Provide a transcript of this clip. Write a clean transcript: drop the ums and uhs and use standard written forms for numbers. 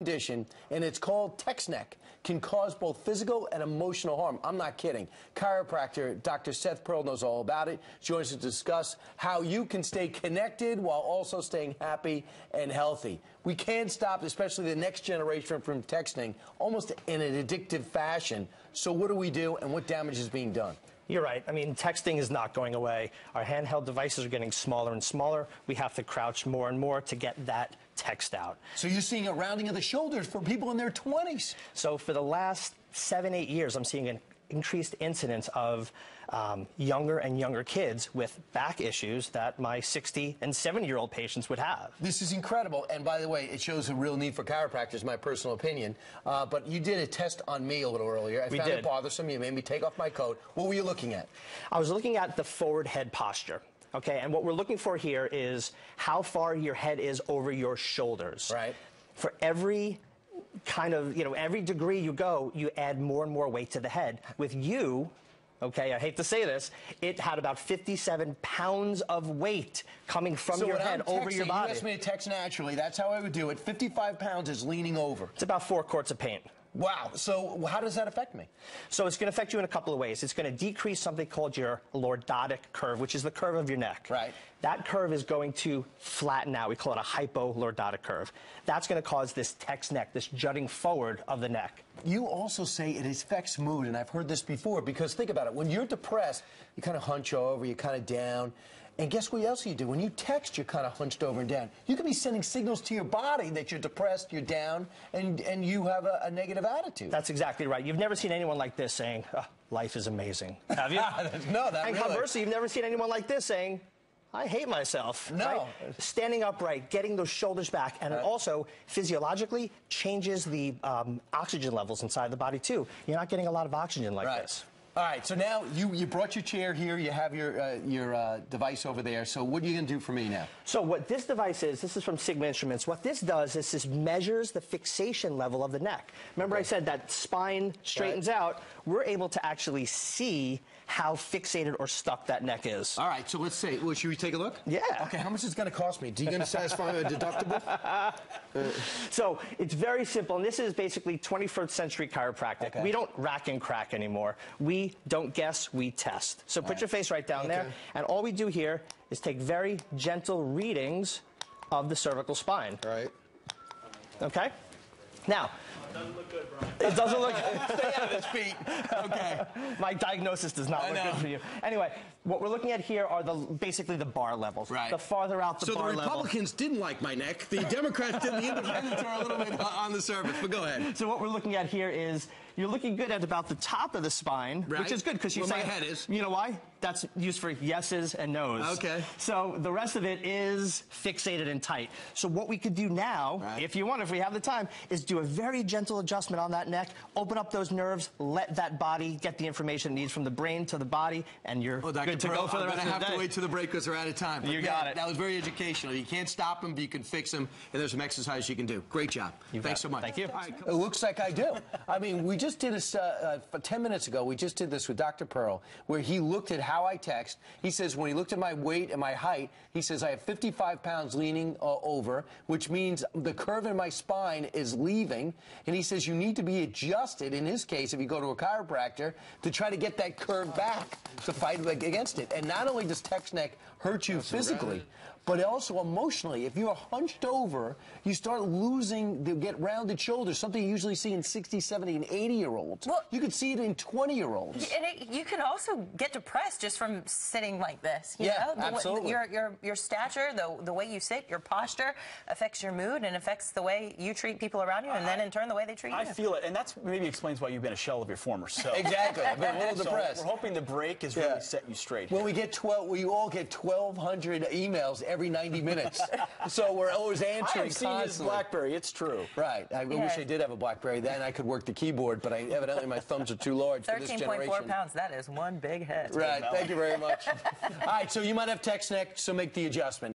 condition, and it's called text neck. Can cause both physical and emotional harm. I'm not kidding. Chiropractor Dr. Seth Pearl knows all about it. Joins us to discuss how you can stay connected while also staying happy and healthy. We can't stop, especially the next generation, from texting almost in an addictive fashion. So what do we do, and what damage is being done? You're right. I mean, texting is not going away. Our handheld devices are getting smaller and smaller. We have to crouch more and more to get that text out. So you're seeing a rounding of the shoulders for people in their 20s. So for the last 7-8 years, I'm seeing an increased incidence of younger and younger kids with back issues that my 60 and 70-year-old patients would have. This is incredible. And by the way, it shows a real need for chiropractors, my personal opinion. But you did a test on me a little earlier. I found it bothersome. You made me take off my coat. What were you looking at? I was looking at the forward head posture. Okay, and what we're looking for here is how far your head is over your shoulders. Right. For every kind of, every degree you go, you add more and more weight to the head. With you, okay, I hate to say this, it had about 57 pounds of weight coming from your head over your body. You asked me to text naturally. That's how I would do it. 55 pounds is leaning over. It's about 4 quarts of paint. Wow. So how does that affect me? So it's going to affect you in a couple of ways. It's going to decrease something called your lordotic curve, which is the curve of your neck. Right. That curve is going to flatten out. We call it a hypolordotic curve. That's going to cause this text neck, this jutting forward of the neck. You also say it affects mood, and I've heard this before, because think about it. When you're depressed, you kind of hunch over, you're kind of down. And guess what else you do? When you text, you're kind of hunched over and down. You could be sending signals to your body that you're depressed, you're down, and you have a negative attitude. That's exactly right. You've never seen anyone like this saying, oh, life is amazing. Have you? No, not And really. conversely, you've never seen anyone like this saying, I hate myself. No. Right? Standing upright, getting those shoulders back, and it also physiologically changes the oxygen levels inside the body, too. You're not getting a lot of oxygen like this. All right, so now you brought your chair here, you have your device over there, so what are you going to do for me now? So what this device is, this is from Sigma Instruments. What this does is this measures the fixation level of the neck. Remember I said that spine straightens out? We're able to actually see how fixated or stuck that neck is. All right, so let's see. Well, should we take a look? Yeah. Okay, how much is it going to cost me? Do you going to satisfy my deductible? So it's very simple, and this is basically 21st century chiropractic. Okay. We don't rack and crack anymore. We don't guess, we test. So put your face right down there, and all we do here is take very gentle readings of the cervical spine. All right. Okay? Now, it doesn't look good, Brian. it doesn't look Stay out of his feet. Okay. My diagnosis does not look good for you. Anyway, what we're looking at here are basically the bar levels. Right. The farther out the bar level. So the Republicans didn't like my neck. The Democrats did. The Independents are a little bit on the surface, but go ahead. So what we're looking at here is you're looking good at about the top of the spine, which is good because you say, my head is. You know why? That's used for yeses and nos. Okay. So the rest of it is fixated and tight. So what we could do now, if you want, if we have the time, is do a very gentle adjustment on that neck, open up those nerves, let that body get the information it needs from the brain to the body, and you're good to go for the rest of the day. I'm going to have to wait till the break because we're out of time. But you got it. That was very educational. You can't stop them, but you can fix them, and there's some exercises you can do. Great job. Thanks so much. Thank you. All right, it looks like I do. I mean, we just did this 10 minutes ago. We just did this with Dr. Pearl, where he looked at how I text. He says when he looked at my weight and my height, he says I have 55 pounds leaning over, which means the curve in my spine is leaving. And he says you need to be adjusted, in his case, if you go to a chiropractor, to try to get that curve back to fight against it. And not only does text neck hurt you physically, but also emotionally. If you're hunched over, you start get rounded shoulders, something you usually see in 60, 70, and 80-year-olds. Well, you could see it in 20-year-olds. And you can also get depressed just from sitting like this. You know? Absolutely. Your stature, the way you sit, your posture affects your mood and affects the way you treat people around you, and then in turn the way they treat you. I feel it, and that's maybe explains why you've been a shell of your former self. Exactly. I've been a little depressed. We're hoping the break has really set you straight. Well, we all get 1,200 emails every 90 minutes. So we're always answering I have seen his BlackBerry. It's true. Right. I wish I did have a BlackBerry. Then I could work the keyboard, but evidently my thumbs are too large for this generation. 13.4 pounds. That is one big head. Right. Thank you very much. All right. So you might have text neck, so make the adjustment.